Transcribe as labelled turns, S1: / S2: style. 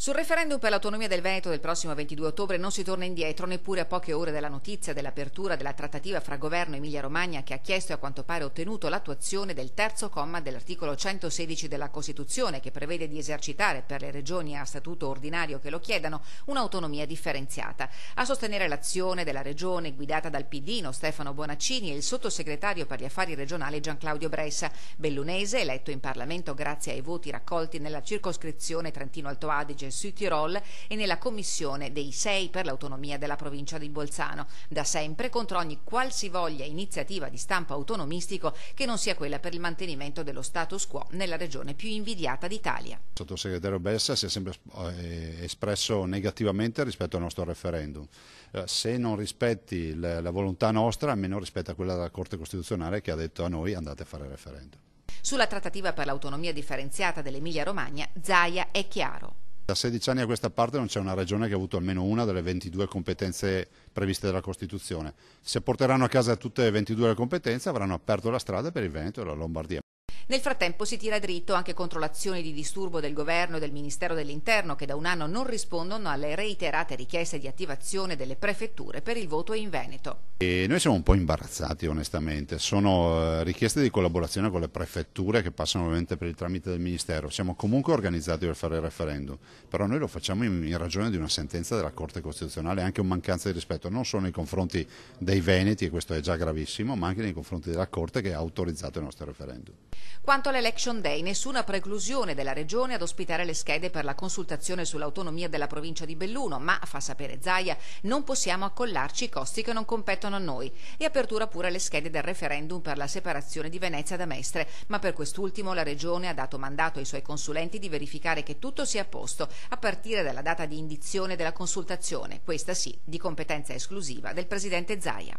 S1: Sul referendum per l'autonomia del Veneto del prossimo 22 ottobre non si torna indietro neppure a poche ore dalla notizia dell'apertura della trattativa fra governo e Emilia-Romagna, che ha chiesto e a quanto pare ottenuto l'attuazione del terzo comma dell'articolo 116 della Costituzione, che prevede di esercitare per le regioni a statuto ordinario che lo chiedano un'autonomia differenziata. A sostenere l'azione della regione guidata dal pidino Stefano Bonaccini e il sottosegretario per gli affari regionali Gian Claudio Bressa, bellunese, eletto in Parlamento grazie ai voti raccolti nella circoscrizione Trentino-Alto Adige Südtirol e nella commissione dei 6 per l'autonomia della provincia di Bolzano, da sempre contro ogni qualsivoglia iniziativa di stampo autonomistico che non sia quella per il mantenimento dello status quo nella regione più invidiata d'Italia.
S2: Il sottosegretario Bessa si è sempre espresso negativamente rispetto al nostro referendum. Se non rispetti la volontà nostra, almeno rispetta quella della Corte Costituzionale, che ha detto a noi andate a fare il referendum.
S1: Sulla trattativa per l'autonomia differenziata dell'Emilia-Romagna, Zaia è chiaro.
S2: Da 16 anni a questa parte non c'è una regione che ha avuto almeno una delle 22 competenze previste dalla Costituzione. Se porteranno a casa tutte le 22 le competenze, avranno aperto la strada per il Veneto e la Lombardia.
S1: Nel frattempo si tira dritto anche contro l'azione di disturbo del governo e del Ministero dell'Interno, che da un anno non rispondono alle reiterate richieste di attivazione delle prefetture per il voto in Veneto.
S2: E noi siamo un po' imbarazzati onestamente, sono richieste di collaborazione con le prefetture che passano ovviamente per il tramite del Ministero. Siamo comunque organizzati per fare il referendum, però noi lo facciamo in ragione di una sentenza della Corte Costituzionale, anche una mancanza di rispetto non solo nei confronti dei veneti, e questo è già gravissimo, ma anche nei confronti della Corte che ha autorizzato il nostro referendum.
S1: Quanto all'Election Day, nessuna preclusione della Regione ad ospitare le schede per la consultazione sull'autonomia della provincia di Belluno, ma, fa sapere Zaia, non possiamo accollarci i costi che non competono a noi. E apertura pure alle schede del referendum per la separazione di Venezia da Mestre, ma per quest'ultimo la Regione ha dato mandato ai suoi consulenti di verificare che tutto sia a posto, a partire dalla data di indizione della consultazione, questa sì, di competenza esclusiva del Presidente Zaia.